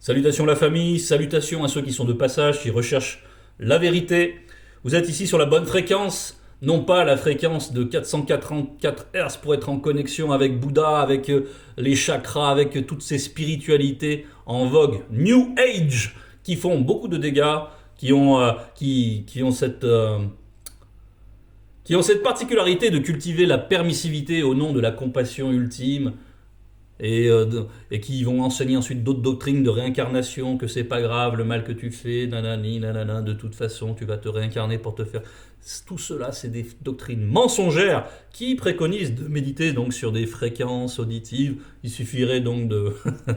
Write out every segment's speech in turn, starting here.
Salutations la famille, salutations à ceux qui sont de passage, qui recherchent la vérité. Vous êtes ici sur la bonne fréquence, non pas la fréquence de 444 Hz pour être en connexion avec Bouddha, avec les chakras, avec toutes ces spiritualités en vogue New Age qui font beaucoup de dégâts, qui ont cette particularité de cultiver la permissivité au nom de la compassion ultime. Et qui vont enseigner ensuite d'autres doctrines de réincarnation, que c'est pas grave, le mal que tu fais, nanani, nanana, de toute façon, tu vas te réincarner pour te faire... Tout cela, c'est des doctrines mensongères qui préconisent de méditer donc sur des fréquences auditives. Il suffirait donc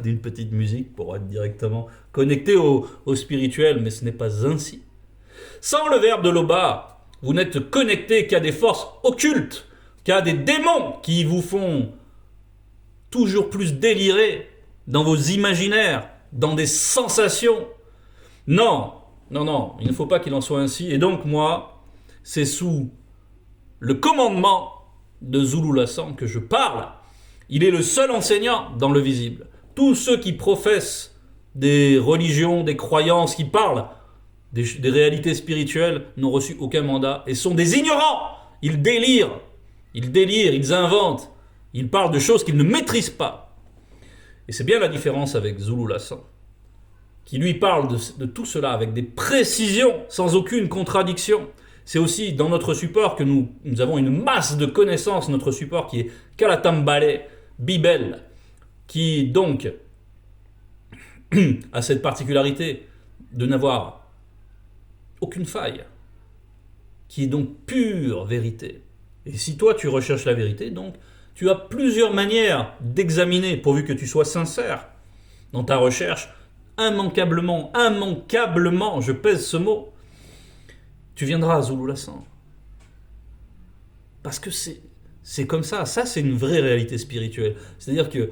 d'une petite musique pour être directement connecté au spirituel, mais ce n'est pas ainsi. Sans le verbe de Loba, vous n'êtes connecté qu'à des forces occultes, qu'à des démons qui vous font toujours plus délirer dans vos imaginaires, dans des sensations. Non, il ne faut pas qu'il en soit ainsi. Et donc moi, c'est sous le commandement de Zulu Lassan que je parle. Il est le seul enseignant dans le visible. Tous ceux qui professent des religions, des croyances, qui parlent des réalités spirituelles n'ont reçu aucun mandat et sont des ignorants. Ils délirent, ils inventent. Il parle de choses qu'il ne maîtrise pas. Et c'est bien la différence avec Zulu Lassan, qui lui parle de tout cela avec des précisions, sans aucune contradiction. C'est aussi dans notre support que nous avons une masse de connaissances, notre support qui est Kalatambale, Bibel, qui donc a cette particularité de n'avoir aucune faille, qui est donc pure vérité. Et si toi tu recherches la vérité, donc tu as plusieurs manières d'examiner, pourvu que tu sois sincère dans ta recherche, immanquablement, je pèse ce mot, tu viendras à Zulu Lassan. Parce que c'est comme ça c'est une vraie réalité spirituelle. C'est-à-dire que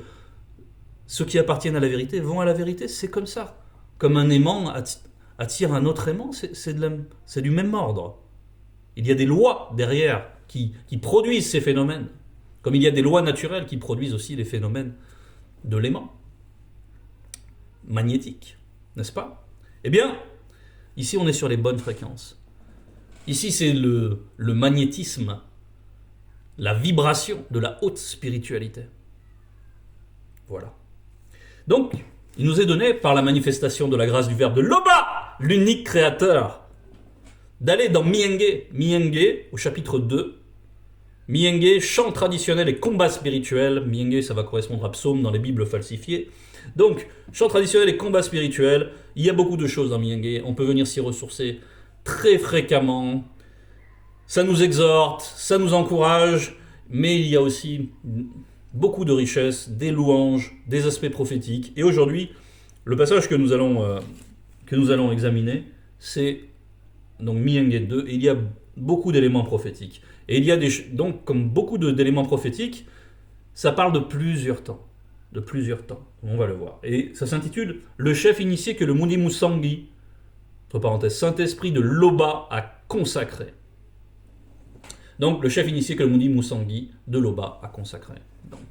ceux qui appartiennent à la vérité vont à la vérité, c'est comme ça. Comme un aimant attire un autre aimant, c'est du même ordre. Il y a des lois derrière qui produisent ces phénomènes. Comme il y a des lois naturelles qui produisent aussi les phénomènes de l'aimant magnétique, n'est-ce pas? Eh bien, ici on est sur les bonnes fréquences. Ici c'est le magnétisme, la vibration de la haute spiritualité. Voilà. Donc, il nous est donné par la manifestation de la grâce du Verbe de Loba, l'unique créateur, d'aller dans Mienge, au chapitre 2, Mienge, chant traditionnel et combat spirituel. Mienge, ça va correspondre à psaume dans les Bibles falsifiées. Donc, chant traditionnel et combat spirituel. Il y a beaucoup de choses dans Mienge. On peut venir s'y ressourcer très fréquemment. Ça nous exhorte, ça nous encourage. Mais il y a aussi beaucoup de richesses, des louanges, des aspects prophétiques. Et aujourd'hui, le passage que nous allons examiner, c'est donc Mienge 2. Et il y a beaucoup d'éléments prophétiques. Et il y a donc, comme beaucoup d'éléments prophétiques, ça parle de plusieurs temps. On va le voir. Et ça s'intitule « Le chef initié que le Mundi Musangi, entre parenthèses, Saint-Esprit de Loba a consacré ». Donc, le chef initié que le Mundi Musangi de Loba a consacré. Donc.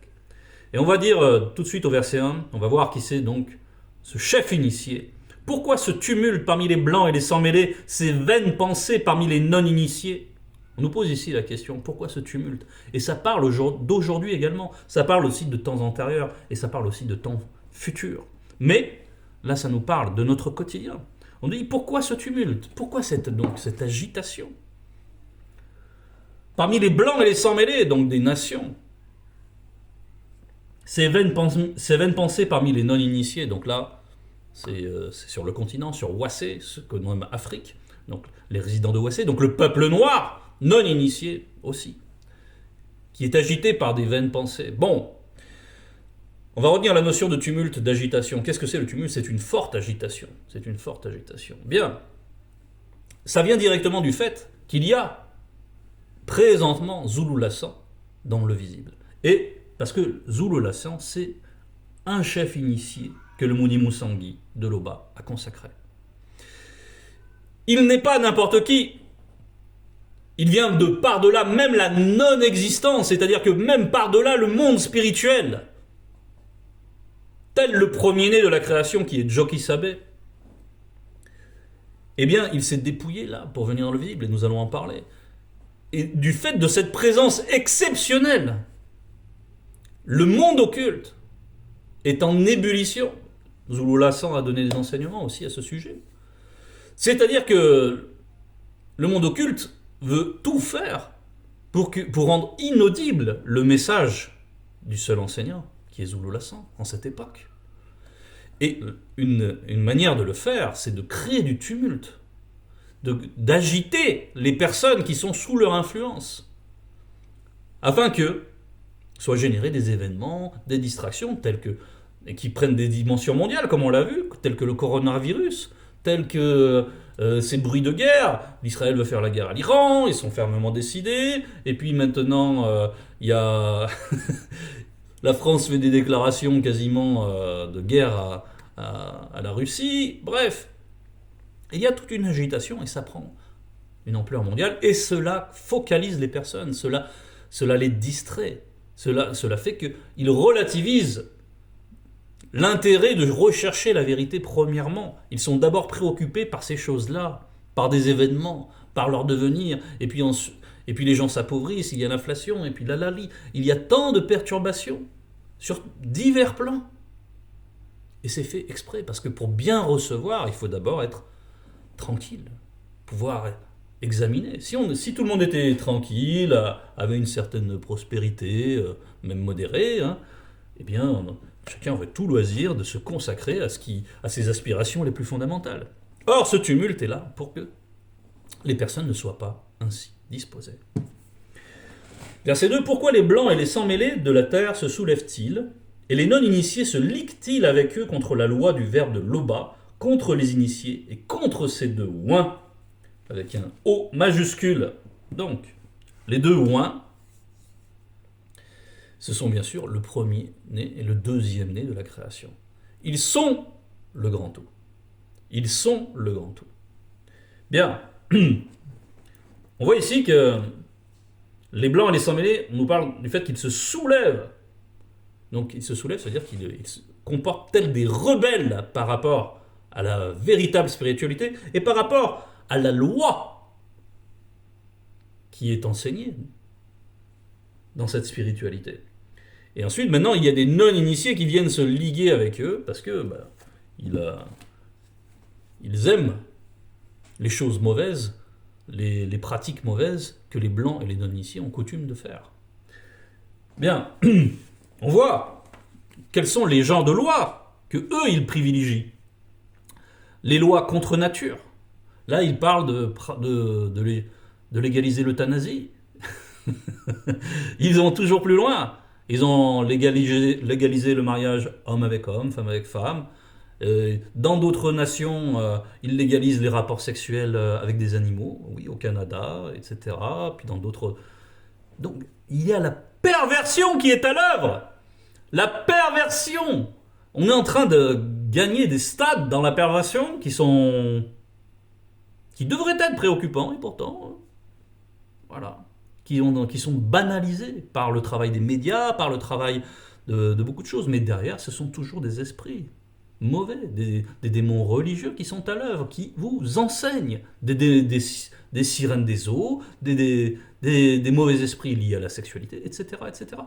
Et on va dire tout de suite au verset 1, on va voir qui c'est donc ce chef initié. Pourquoi ce tumulte parmi les blancs et les sans-mêlés, ces vaines pensées parmi les non-initiés? On nous pose ici la question, pourquoi ce tumulte? Et ça parle d'aujourd'hui également, ça parle aussi de temps antérieurs, et ça parle aussi de temps futurs. Mais, là ça nous parle de notre quotidien. On dit, pourquoi ce tumulte? Pourquoi cette agitation? Parmi les blancs et les sans-mêlés, donc des nations, ces vaines pensées parmi les non-initiés, donc là, c'est sur le continent, sur Wassé, ce que l'on nomme Afrique, donc les résidents de Wassé, donc le peuple noir, non initié aussi, qui est agité par des vaines pensées. Bon, on va retenir la notion de tumulte, d'agitation. Qu'est-ce que c'est le tumulte? C'est une forte agitation. Bien, ça vient directement du fait qu'il y a présentement Zulu Lassan dans le visible. Et parce que Zulu Lassan, c'est un chef initié que le Mundi Musangi de Loba a consacré. Il n'est pas n'importe qui. Il vient de par-delà même la non-existence, c'est-à-dire que même par-delà le monde spirituel. tel le premier-né de la création qui est Joki Sabe, eh bien, il s'est dépouillé là pour venir dans le visible, et nous allons en parler. Et du fait de cette présence exceptionnelle, le monde occulte est en ébullition. Zulu Lassan a donné des enseignements aussi à ce sujet. C'est-à-dire que le monde occulte veut tout faire pour rendre inaudible le message du seul enseignant, qui est Zulu Lassan, en cette époque. Et une manière de le faire, c'est de créer du tumulte, d'agiter les personnes qui sont sous leur influence, afin que soient générés des événements, des distractions, qui prennent des dimensions mondiales, comme on l'a vu, tels que le coronavirus, tels que ces bruits de guerre. L'Israël veut faire la guerre à l'Iran, ils sont fermement décidés, et puis maintenant, il y a... La France fait des déclarations quasiment de guerre à la Russie. Bref, il y a toute une agitation et ça prend une ampleur mondiale. Et cela focalise les personnes, cela les distrait. Cela fait qu'ils relativisent l'intérêt de rechercher la vérité premièrement. Ils sont d'abord préoccupés par ces choses-là, par des événements, par leur devenir. Et puis les gens s'appauvrissent, il y a l'inflation, et puis il y a tant de perturbations sur divers plans. Et c'est fait exprès, parce que pour bien recevoir, il faut d'abord être tranquille, pouvoir examiner. Si tout le monde était tranquille, avait une certaine prospérité, même modérée, eh bien, chacun aurait tout loisir de se consacrer à ses aspirations les plus fondamentales. Or, ce tumulte est là pour que les personnes ne soient pas ainsi disposées. Verset 2. Pourquoi les blancs et les sans-mêlés de la terre se soulèvent-ils, et les non-initiés se liguent-ils avec eux contre la loi du verbe de Loba, contre les initiés et contre ces deux ouins, avec un O majuscule. Donc, les deux ouins, ce sont bien sûr le premier-né et le deuxième-né de la création. Ils sont le grand tout. Ils sont le grand tout. Bien, on voit ici que les blancs et les sans-mêlés, on nous parle du fait qu'ils se soulèvent. Donc, ils se soulèvent, c'est-à-dire qu'ils se comportent tels des rebelles par rapport à la véritable spiritualité et par rapport à la loi qui est enseignée dans cette spiritualité. Et ensuite, maintenant, il y a des non-initiés qui viennent se liguer avec eux parce que ils aiment les choses mauvaises, les pratiques mauvaises que les blancs et les non-initiés ont coutume de faire. Bien, on voit quels sont les genres de lois que eux ils privilégient. Les lois contre nature. Là, ils parlent de légaliser l'euthanasie. Ils vont toujours plus loin. Ils ont légalisé le mariage homme avec homme, femme avec femme. Dans d'autres nations, ils légalisent les rapports sexuels avec des animaux, oui, au Canada, etc. Puis dans d'autres... Donc, il y a la perversion qui est à l'œuvre. La perversion. On est en train de gagner des stades dans la perversion qui devraient être préoccupants, et pourtant, voilà, qui sont banalisés par le travail des médias, par le travail de beaucoup de choses. Mais derrière, ce sont toujours des esprits mauvais, des démons religieux qui sont à l'œuvre, qui vous enseignent des sirènes des eaux, des mauvais esprits liés à la sexualité, etc., etc.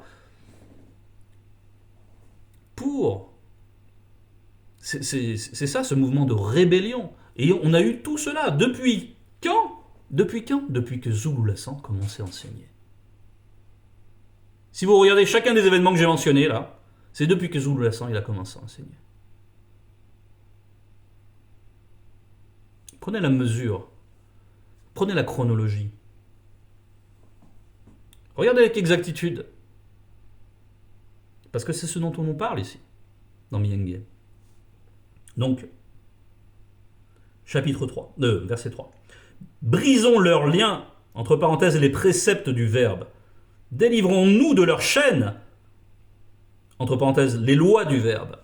C'est ça, ce mouvement de rébellion. Et on a eu tout cela. Depuis quand ? Depuis que Zulu Lassan commençait à enseigner. Si vous regardez chacun des événements que j'ai mentionnés là, c'est depuis que Zulu Lassan il a commencé à enseigner. Prenez la mesure. Prenez la chronologie. Regardez avec exactitude. Parce que c'est ce dont on nous parle ici, dans Miyenge. Donc, chapitre 3, verset 3. Brisons leurs liens, entre parenthèses, les préceptes du Verbe. Délivrons-nous de leurs chaînes, entre parenthèses, les lois du Verbe.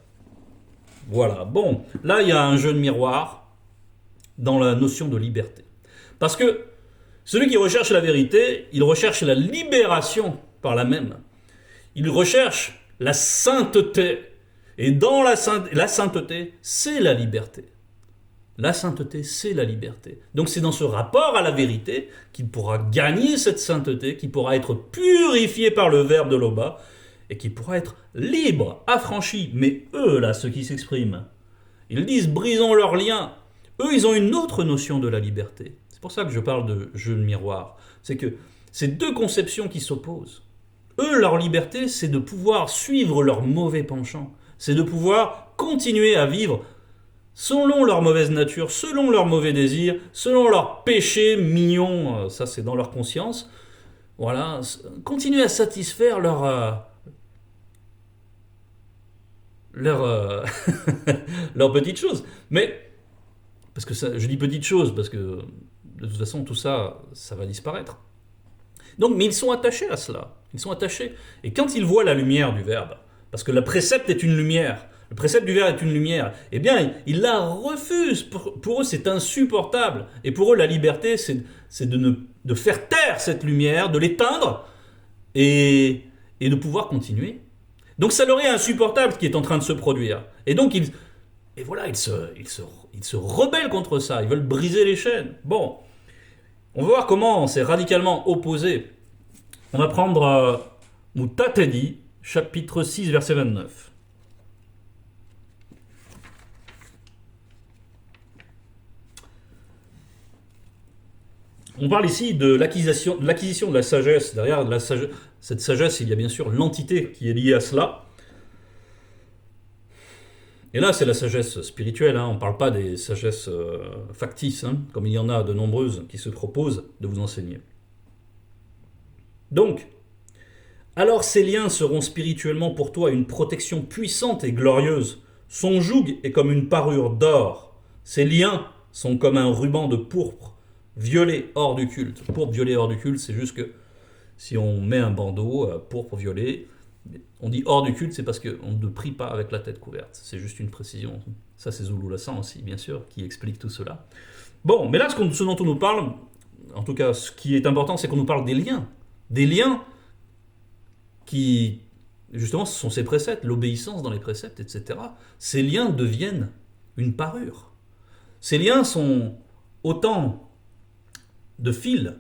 Voilà, bon, là il y a un jeu de miroir dans la notion de liberté. Parce que celui qui recherche la vérité, il recherche la libération par la même. Il recherche la sainteté. Et dans la sainteté, c'est la liberté. La sainteté, c'est la liberté. Donc c'est dans ce rapport à la vérité qu'il pourra gagner cette sainteté, qu'il pourra être purifié par le verbe de l'Oba, et qu'il pourra être libre, affranchi. Mais eux, là, ceux qui s'expriment, ils disent brisons leurs liens. Eux, ils ont une autre notion de la liberté. C'est pour ça que je parle de jeu de miroir. C'est que c'est deux conceptions qui s'opposent. Eux, leur liberté, c'est de pouvoir suivre leur mauvais penchant. C'est de pouvoir continuer à vivre selon leur mauvaise nature, selon leurs mauvais désirs, selon leurs péchés mignons, ça c'est dans leur conscience. Voilà, continuer à satisfaire leur petites choses. Mais, parce que ça, je dis petites choses, parce que de toute façon tout ça, ça va disparaître. Donc, mais ils sont attachés à cela. Ils sont attachés. Et quand ils voient la lumière du Verbe, parce que le précepte est une lumière, le précepte du Verbe est une lumière, eh bien, ils la refusent. Pour eux, c'est insupportable. Et pour eux, la liberté, c'est de faire taire cette lumière, de l'éteindre, et de pouvoir continuer. Donc, ça leur est insupportable ce qui est en train de se produire. Et donc, ils se rebellent contre ça. Ils veulent briser les chaînes. Bon. On va voir comment c'est radicalement opposé. On va prendre Mutatedi, chapitre 6, verset 29. On parle ici de l'acquisition de la sagesse. Derrière cette sagesse, il y a bien sûr l'entité qui est liée à cela. Et là, c'est la sagesse spirituelle, hein. On ne parle pas des sagesses factices, hein, comme il y en a de nombreuses qui se proposent de vous enseigner. Donc, alors ces liens seront spirituellement pour toi une protection puissante et glorieuse. Son joug est comme une parure d'or. Ces liens sont comme un ruban de pourpre, violet hors du culte. Pourpre, violet hors du culte, c'est juste que si on met un bandeau pourpre, violet, on dit hors du culte, c'est parce qu'on ne prie pas avec la tête couverte. C'est juste une précision. Ça, c'est Zulu Lassan aussi, bien sûr, qui explique tout cela. Bon, mais là, ce dont on nous parle, en tout cas, ce qui est important, c'est qu'on nous parle des liens. Des liens qui, justement, ce sont ces préceptes, l'obéissance dans les préceptes, etc. Ces liens deviennent une parure. Ces liens sont autant de fils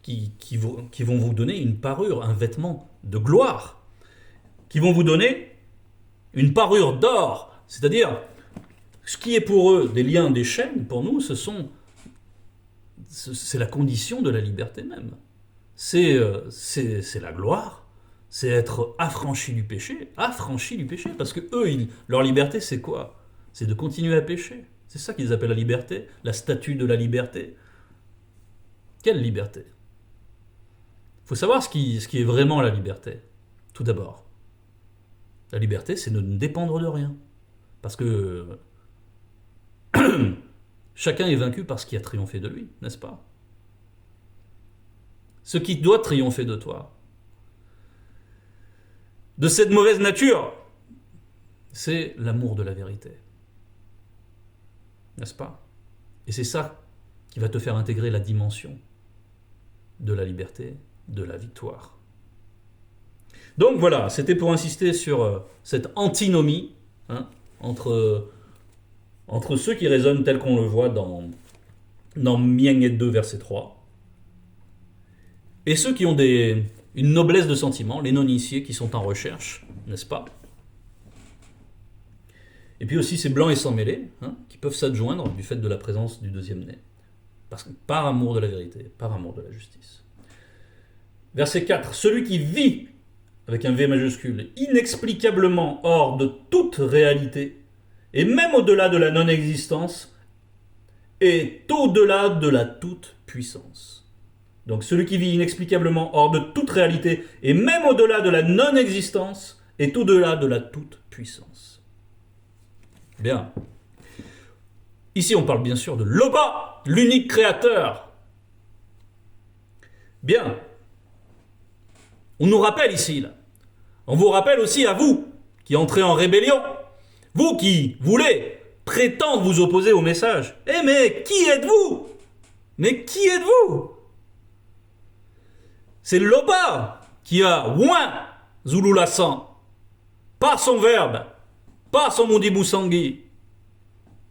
qui vont vous donner une parure, un vêtement de gloire, qui vont vous donner une parure d'or, c'est-à-dire ce qui est pour eux des liens, des chaînes, pour nous, c'est la condition de la liberté même. C'est la gloire, c'est être affranchi du péché, parce que eux, leur liberté, c'est quoi? C'est de continuer à pécher. C'est ça qu'ils appellent la liberté, la statue de la liberté. Quelle liberté? Il faut savoir ce qui est vraiment la liberté, tout d'abord. La liberté, c'est de ne dépendre de rien. Parce que chacun est vaincu par ce qui a triomphé de lui, n'est-ce pas? Ce qui doit triompher de toi, de cette mauvaise nature, c'est l'amour de la vérité. N'est-ce pas? Et c'est ça qui va te faire intégrer la dimension de la liberté, de la victoire. Donc voilà, c'était pour insister sur cette antinomie, hein, entre ceux qui raisonnent tel qu'on le voit dans Mienget 2, verset 3, et ceux qui ont une noblesse de sentiments, les non-initiés qui sont en recherche, n'est-ce pas? Et puis aussi ces blancs et sans mêlés, hein, qui peuvent s'adjoindre du fait de la présence du deuxième né, par amour de la vérité, par amour de la justice. Verset 4, celui qui vit avec un V majuscule, inexplicablement hors de toute réalité, et même au-delà de la non-existence, est au-delà de la toute-puissance. Donc celui qui vit inexplicablement hors de toute réalité, et même au-delà de la non-existence, est au-delà de la toute-puissance. Bien. Ici, on parle bien sûr de l'Oba, l'unique créateur. Bien. On nous rappelle ici, là. On vous rappelle aussi à vous, qui entrez en rébellion, vous qui voulez prétendre vous opposer au message. Eh mais qui êtes-vous? Mais qui êtes-vous? C'est l'Oba qui a oint Zulu Lassan par son verbe pas son Mudi Musanghi.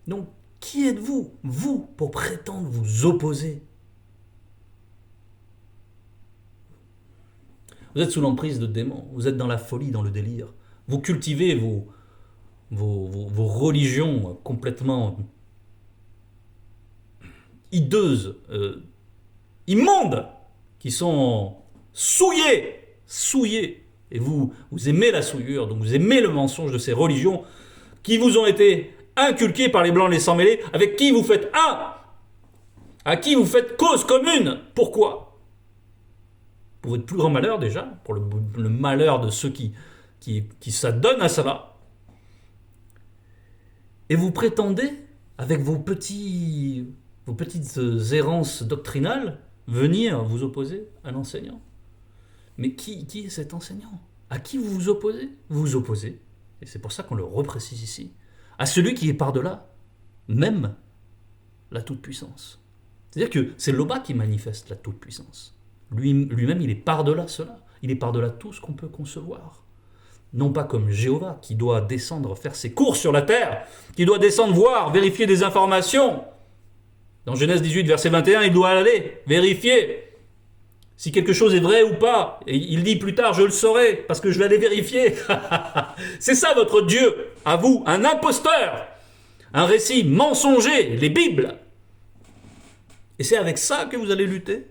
Donc, qui êtes-vous, vous, pour prétendre vous opposer? Vous êtes sous l'emprise de démons, vous êtes dans la folie, dans le délire. Vous cultivez vos religions complètement hideuses, immondes, qui sont souillées. Et vous aimez la souillure, donc vous aimez le mensonge de ces religions qui vous ont été inculquées par les blancs et les sans-mêlés, avec qui vous faites un, à qui vous faites cause commune. Pourquoi? Pour votre plus grand malheur déjà, pour le malheur de ceux qui s'adonnent à cela. Et vous prétendez, avec vos petites errances doctrinales, venir vous opposer à l'enseignant. Mais qui est cet enseignant? À qui vous vous opposez? Vous vous opposez, et c'est pour ça qu'on le reprécise ici, à celui qui est par-delà, même la toute-puissance. C'est-à-dire que c'est Loba qui manifeste la toute-puissance. Lui-même, il est par-delà cela. Il est par-delà tout ce qu'on peut concevoir. Non pas comme Jéhovah, qui doit descendre faire ses courses sur la terre, qui doit descendre voir, vérifier des informations. Dans Genèse 18, verset 21, il doit aller vérifier si quelque chose est vrai ou pas. Et il dit plus tard, je le saurai, parce que je vais aller vérifier. C'est ça votre Dieu, à vous, un imposteur, un récit mensonger, les Bibles. Et c'est avec ça que vous allez lutter.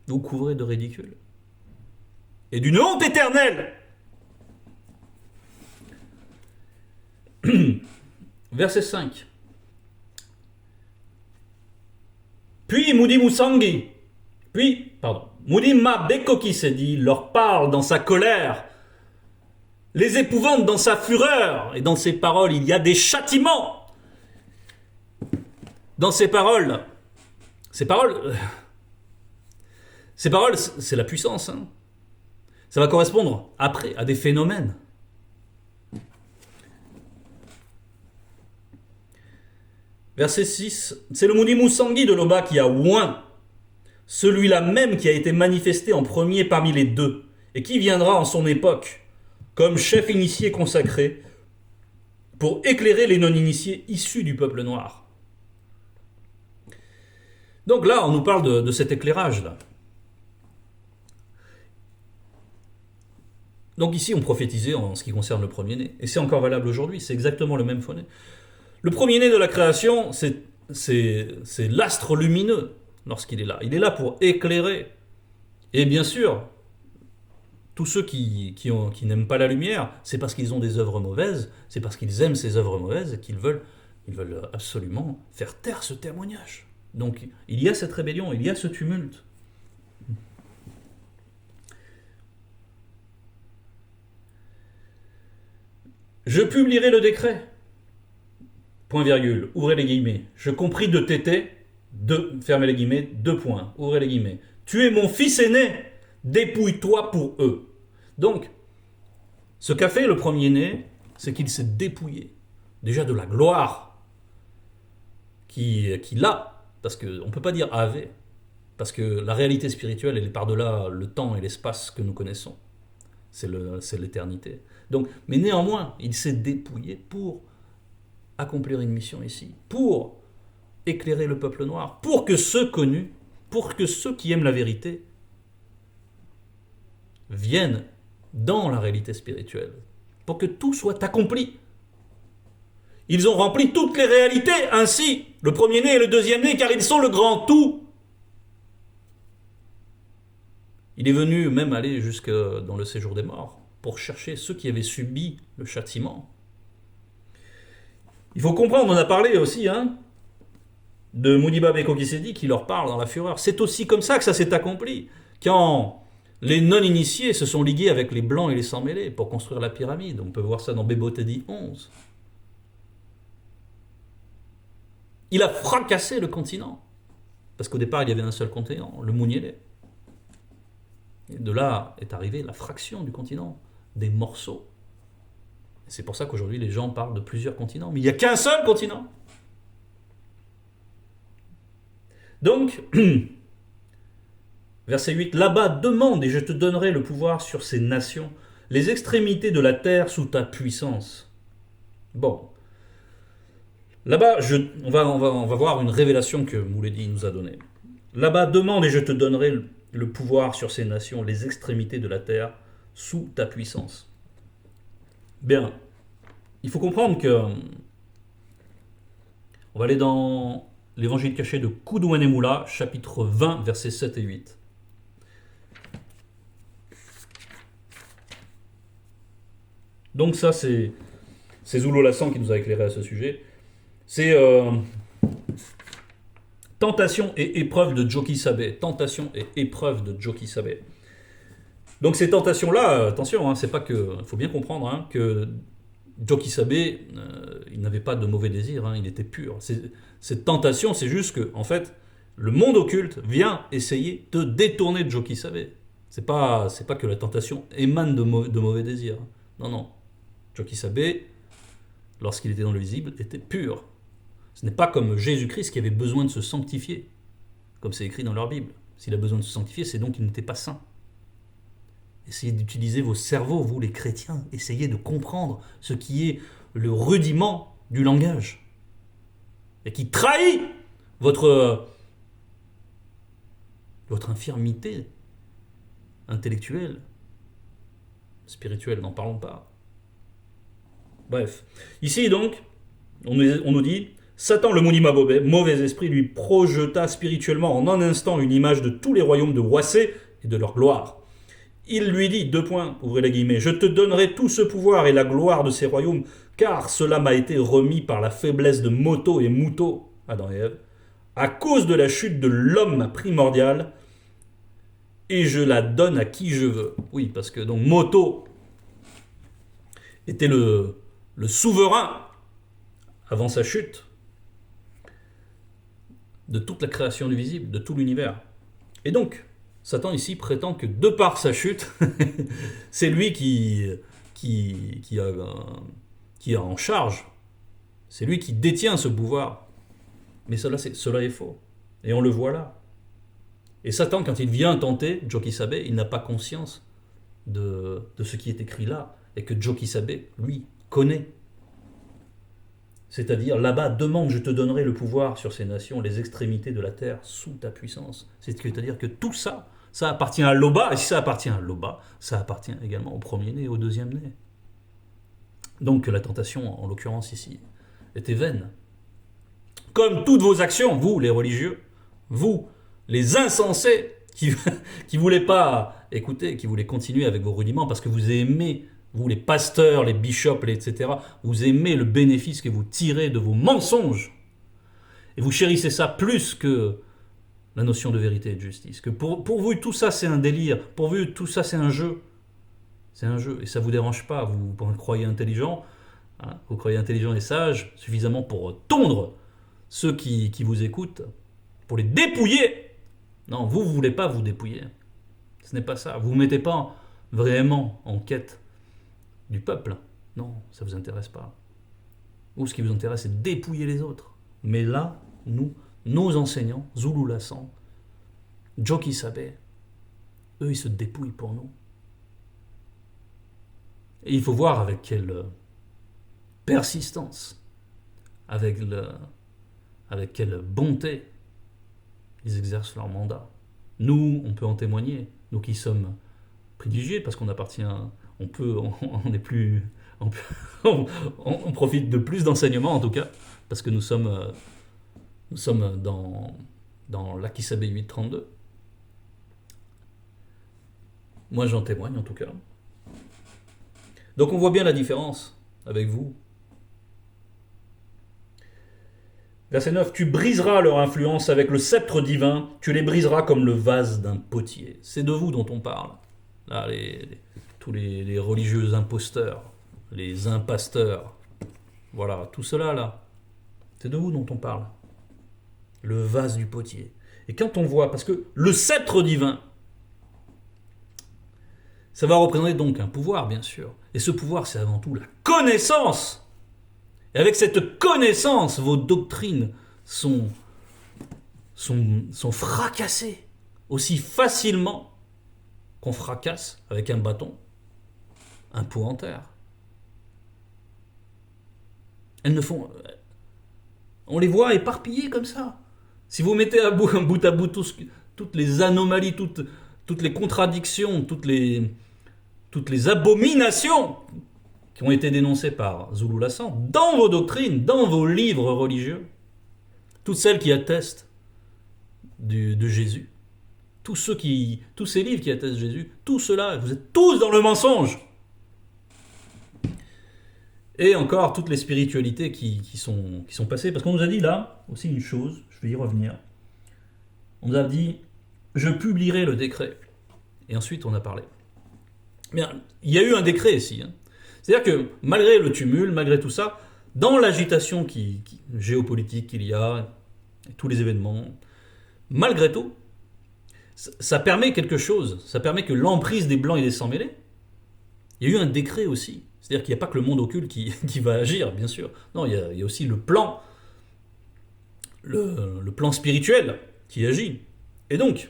Vous couvrez de ridicule et d'une honte éternelle. Verset 5. Puis Mudi Ma Bekokisedi leur parle dans sa colère, les épouvante dans sa fureur, et dans ses paroles il y a des châtiments. Dans ces paroles, c'est la puissance. Hein. Ça va correspondre après à des phénomènes. Verset 6, c'est le Mudi Musanghi de Loba qui a oint, celui-là même qui a été manifesté en premier parmi les deux, et qui viendra en son époque, comme chef initié consacré, pour éclairer les non-initiés issus du peuple noir. Donc là, on nous parle de cet éclairage-là. Donc ici, on prophétisait en ce qui concerne le premier-né. Et c'est encore valable aujourd'hui, c'est exactement le même faux-né. Le premier-né de la création, c'est l'astre lumineux lorsqu'il est là. Il est là pour éclairer. Et bien sûr, tous ceux qui n'aiment pas la lumière, c'est parce qu'ils ont des œuvres mauvaises, c'est parce qu'ils aiment ces œuvres mauvaises et qu'ils veulent absolument faire taire ce témoignage. Donc il y a cette rébellion, il y a ce tumulte. Je publierai le décret. Point virgule, ouvrez les guillemets. Je compris de tété, fermez les guillemets, 2 points, ouvrez les guillemets. Tu es mon fils aîné, dépouille-toi pour eux. Donc, ce qu'a fait le premier-né, c'est qu'il s'est dépouillé. Déjà de la gloire qu'il a, parce qu'on ne peut pas dire avait, parce que la réalité spirituelle, elle est par-delà le temps et l'espace que nous connaissons. C'est l'éternité. Donc, mais néanmoins, il s'est dépouillé pour accomplir une mission ici, pour éclairer le peuple noir, pour que ceux connus, pour que ceux qui aiment la vérité viennent dans la réalité spirituelle, pour que tout soit accompli. Ils ont rempli toutes les réalités ainsi, le premier-né et le deuxième-né, car ils sont le grand tout. Il est venu même aller jusque dans le séjour des morts pour chercher ceux qui avaient subi le châtiment. Il faut comprendre, on a parlé aussi de Mudiba Bekokisedi qui leur parle dans la fureur. C'est aussi comme ça que ça s'est accompli. Quand les non-initiés se sont ligués avec les blancs et les sans-mêlés pour construire la pyramide. On peut voir ça dans Bebotedi 11. Il a fracassé le continent. Parce qu'au départ, il y avait un seul continent, le Munyele. Et de là est arrivée la fraction du continent, des morceaux. Et c'est pour ça qu'aujourd'hui, les gens parlent de plusieurs continents. Mais il n'y a qu'un seul continent. Donc, verset 8, là-bas, demande et je te donnerai le pouvoir sur ces nations, les extrémités de la terre sous ta puissance. Bon. Là-bas, on va voir une révélation que Mouledi nous a donnée. Là-bas, demande et je te donnerai le pouvoir sur ces nations, les extrémités de la terre sous ta puissance. Bien. Il faut comprendre que on va aller dans l'évangile caché de Koudouanemoula, chapitre 20, versets 7 et 8. Donc ça, c'est Zoulo Lassan qui nous a éclairé à ce sujet. C'est tentation et épreuve de Joki Sabe. Tentation et épreuve de Joki Sabe. Donc ces tentations-là, attention, c'est pas que... Il faut bien comprendre que Joki Sabe, il n'avait pas de mauvais désirs, il était pur. Cette tentation, c'est juste que, en fait, le monde occulte vient essayer de détourner de Joki Sabe. C'est pas que la tentation émane de mauvais désirs. Non. Joki Sabe, lorsqu'il était dans le visible, était pur. Ce n'est pas comme Jésus-Christ qui avait besoin de se sanctifier, comme c'est écrit dans leur Bible. S'il a besoin de se sanctifier, c'est donc qu'il n'était pas saint. Essayez d'utiliser vos cerveaux, vous les chrétiens. Essayez de comprendre ce qui est le rudiment du langage. Et qui trahit votre infirmité intellectuelle, spirituelle, n'en parlons pas. Bref. Ici donc, on nous dit, Satan le Mounima Bobé, mauvais esprit, lui projeta spirituellement en un instant une image de tous les royaumes de Wassé et de leur gloire. Il lui dit, ouvrez les guillemets, je te donnerai tout ce pouvoir et la gloire de ces royaumes, car cela m'a été remis par la faiblesse de Moto et Mouto, Adam et Ève, à cause de la chute de l'homme primordial, et je la donne à qui je veux. Oui, parce que donc Moto était le souverain, avant sa chute, de toute la création du visible, de tout l'univers. Et donc, Satan ici prétend que de par sa chute, c'est lui qui a en charge. C'est lui qui détient ce pouvoir. Mais cela est faux. Et on le voit là. Et Satan, quand il vient tenter Joki Sabe, il n'a pas conscience de ce qui est écrit là. Et que Joki Sabe, lui, connaît. C'est-à-dire, là-bas, demande, je te donnerai le pouvoir sur ces nations, les extrémités de la terre, sous ta puissance. C'est-à-dire que tout ça, ça appartient à Loba, et si ça appartient à Loba, ça appartient également au premier-né et au deuxième-né. Donc la tentation, en l'occurrence ici, était vaine. Comme toutes vos actions, vous, les religieux, vous, les insensés, qui ne voulaient pas écouter, qui voulaient continuer avec vos rudiments, parce que vous aimez, vous les pasteurs, les bishops, etc., vous aimez le bénéfice que vous tirez de vos mensonges. Et vous chérissez ça plus que la notion de vérité et de justice. Que pour vous, tout ça, c'est un délire. Pour vous, tout ça, c'est un jeu. C'est un jeu. Et ça ne vous dérange pas. Vous croyez intelligent. Vous croyez intelligent et sage suffisamment pour tondre ceux qui vous écoutent, pour les dépouiller. Non, vous ne voulez pas vous dépouiller. Ce n'est pas ça. Vous ne vous mettez pas vraiment en quête du peuple. Non, ça ne vous intéresse pas. Vous, ce qui vous intéresse, c'est de dépouiller les autres. Mais là, nos enseignants, Zoulo Lassan, Joki Sabe, eux, ils se dépouillent pour nous. Et il faut voir avec quelle persistance, avec quelle bonté ils exercent leur mandat. Nous, on peut en témoigner, nous qui sommes privilégiés parce qu'on appartient, on profite de plus d'enseignements en tout cas, parce que nous sommes dans l'Akisabe 832. Moi, j'en témoigne en tout cas. Donc on voit bien la différence avec vous. Verset 9, tu briseras leur influence avec le sceptre divin, tu les briseras comme le vase d'un potier. C'est de vous dont on parle. Là, tous les religieux imposteurs, les impasteurs, voilà, tout cela là, c'est de vous dont on parle. Le vase du potier. Et quand on voit, parce que le sceptre divin, ça va représenter donc un pouvoir, bien sûr. Et ce pouvoir, c'est avant tout la connaissance. Et avec cette connaissance, vos doctrines sont fracassées aussi facilement qu'on fracasse avec un bâton un pot en terre. Elles ne font... On les voit éparpillées comme ça. Si vous mettez à bout à bout toutes les anomalies, toutes les contradictions, toutes les abominations qui ont été dénoncées par Zulu Lassan dans vos doctrines, dans vos livres religieux, toutes celles qui attestent de Jésus, tous ces livres qui attestent Jésus, tout cela, vous êtes tous dans le mensonge. Et encore toutes les spiritualités qui sont passées, parce qu'on nous a dit là aussi une chose, je vais y revenir. On nous a dit, je publierai le décret. Et ensuite on a parlé. Bien, il y a eu un décret ici. C'est-à-dire que malgré le tumulte, malgré tout ça, dans l'agitation géopolitique qu'il y a, tous les événements, malgré tout, ça permet quelque chose. Ça permet que l'emprise des Blancs et des Sans-Mêlés, il y a eu un décret aussi. C'est-à-dire qu'il n'y a pas que le monde occulte qui va agir, bien sûr. Non, il y a aussi le plan spirituel qui agit. Et donc,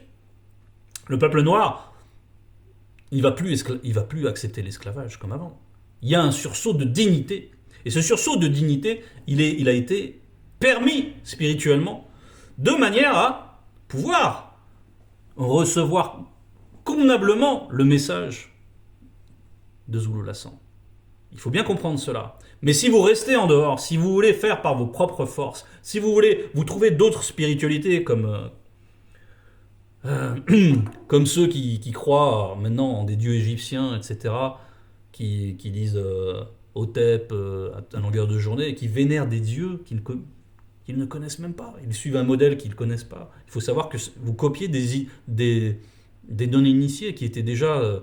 le peuple noir, il va plus accepter l'esclavage comme avant. Il y a un sursaut de dignité. Et ce sursaut de dignité, il a été permis spirituellement de manière à pouvoir recevoir convenablement le message de Zulu Lassan. Il faut bien comprendre cela. Mais si vous restez en dehors, si vous voulez faire par vos propres forces, si vous voulez vous trouver d'autres spiritualités comme ceux qui croient maintenant en des dieux égyptiens, etc., qui disent Hotep à longueur de journée, et qui vénèrent des dieux qu'ils ne connaissent même pas. Ils suivent un modèle qu'ils ne connaissent pas. Il faut savoir que vous copiez des non-initiés qui étaient déjà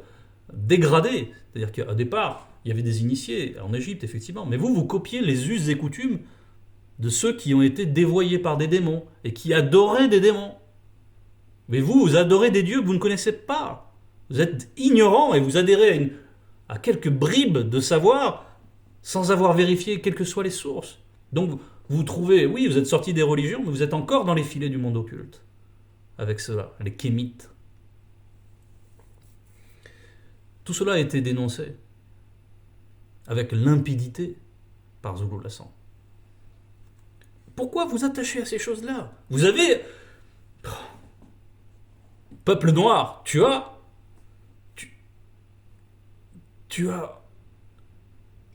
dégradés. C'est-à-dire qu'au départ, il y avait des initiés en Égypte, effectivement. Mais vous copiez les us et coutumes de ceux qui ont été dévoyés par des démons et qui adoraient des démons. Mais vous adorez des dieux que vous ne connaissez pas. Vous êtes ignorant et vous adhérez à quelques bribes de savoir sans avoir vérifié quelles que soient les sources. Donc vous trouvez, oui, vous êtes sortis des religions, mais vous êtes encore dans les filets du monde occulte. Avec cela, les kémites. Tout cela a été dénoncé avec limpidité par Zulu Lassan. Pourquoi vous attachez à ces choses-là? Vous avez... Peuple noir, tu as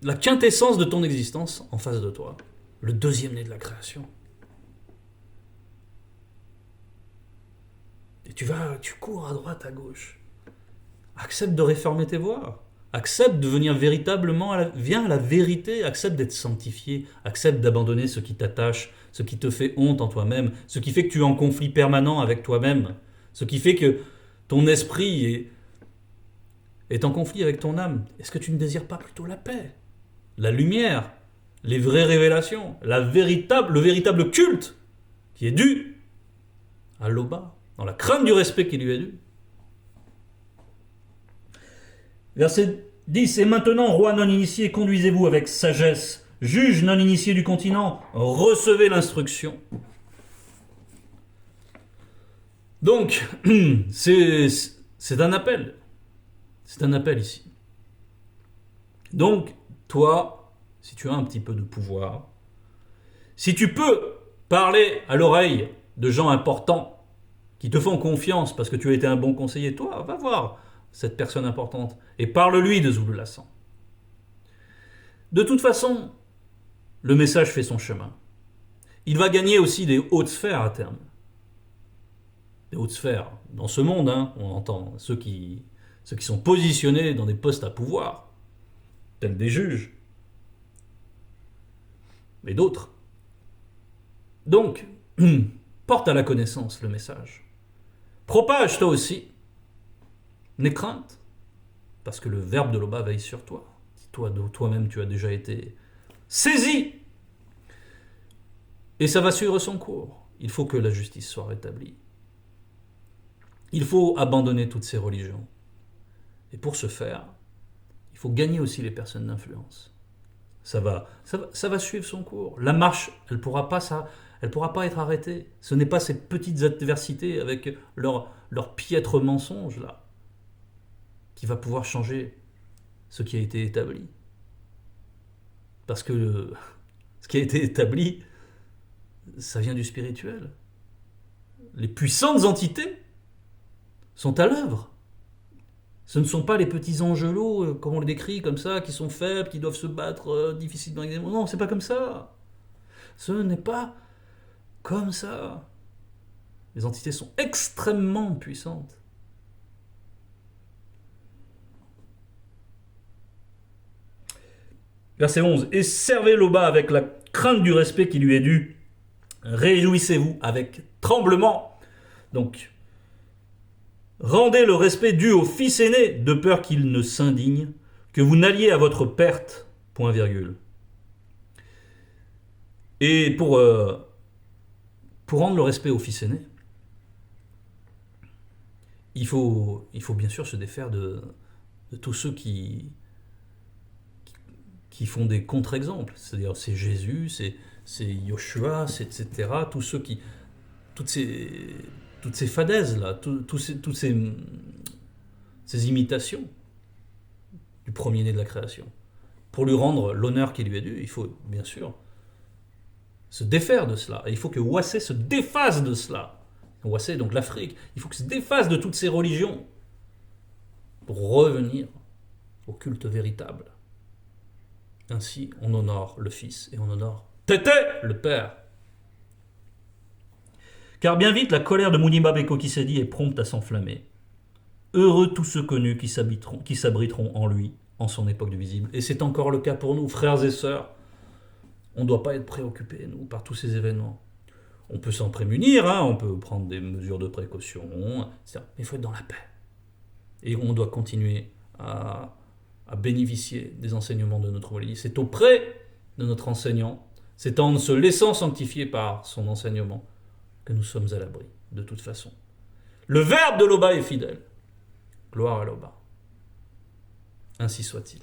la quintessence de ton existence en face de toi. Le deuxième né de la création. Et tu cours à droite, à gauche. Accepte de réformer tes voies. Accepte de venir véritablement, viens à la vérité, accepte d'être sanctifié, accepte d'abandonner ce qui t'attache, ce qui te fait honte en toi-même, ce qui fait que tu es en conflit permanent avec toi-même, ce qui fait que ton esprit est en conflit avec ton âme. Est-ce que tu ne désires pas plutôt la paix, la lumière, les vraies révélations, le véritable culte qui est dû à l'Oba, dans la crainte du respect qui lui est dû? Verset 10. Et maintenant, roi non initié, conduisez-vous avec sagesse. Juge non initié du continent, recevez l'instruction. Donc, c'est un appel. C'est un appel ici. Donc, toi, si tu as un petit peu de pouvoir, si tu peux parler à l'oreille de gens importants qui te font confiance parce que tu as été un bon conseiller, toi, va voir cette personne importante et parle-lui de Zulu Lassan. De toute façon, le message fait son chemin. Il va gagner aussi des hautes sphères à terme. Des hautes sphères. Dans ce monde, on entend ceux qui sont positionnés dans des postes à pouvoir, tels des juges, mais d'autres. Donc, porte à la connaissance le message. Propage toi aussi. N'aie crainte, parce que le verbe de l'Oba veille sur toi. Toi-même, tu as déjà été saisi. Et ça va suivre son cours. Il faut que la justice soit rétablie. Il faut abandonner toutes ces religions. Et pour ce faire, il faut gagner aussi les personnes d'influence. Ça va suivre son cours. La marche, elle pourra pas être arrêtée. Ce n'est pas ces petites adversités avec leur piètre mensonge là qui va pouvoir changer ce qui a été établi. Parce que ce qui a été établi, ça vient du spirituel. Les puissantes entités sont à l'œuvre. Ce ne sont pas les petits angelots, comme on les décrit comme ça, qui sont faibles, qui doivent se battre difficilement avec des mots. Non, c'est pas comme ça. Ce n'est pas comme ça. Les entités sont extrêmement puissantes. Verset 11. Et servez l'Oba avec la crainte du respect qui lui est dû. Réjouissez-vous avec tremblement. Donc, rendez le respect dû au fils aîné, de peur qu'il ne s'indigne, que vous n'alliez à votre perte. Point virgule. Et pour rendre le respect au fils aîné, il faut bien sûr se défaire de tous ceux qui font des contre-exemples. C'est-à-dire, c'est Jésus, c'est Yoshua, c'est etc. Tous ceux qui... Toutes ces fadaises-là, toutes ces imitations du premier-né de la création. Pour lui rendre l'honneur qui lui est dû, il faut bien sûr se défaire de cela. Et il faut que Ouassé se défasse de cela. Ouassé, donc l'Afrique, il faut qu'il se défasse de toutes ces religions pour revenir au culte véritable. Ainsi, on honore le Fils et on honore Tété, le Père. Car bien vite, la colère de Mouniba Beko Kisedi est prompte à s'enflammer. Heureux tous ceux connus qui s'abriteront en lui, en son époque du visible. Et c'est encore le cas pour nous, frères et sœurs. On ne doit pas être préoccupés, nous, par tous ces événements. On peut s'en prémunir, on peut prendre des mesures de précaution, mais il faut être dans la paix. Et on doit continuer à bénéficier des enseignements de notre religion. C'est auprès de notre enseignant, c'est en se laissant sanctifier par son enseignement que nous sommes à l'abri, de toute façon. Le verbe de l'Oba est fidèle. Gloire à l'Oba. Ainsi soit-il.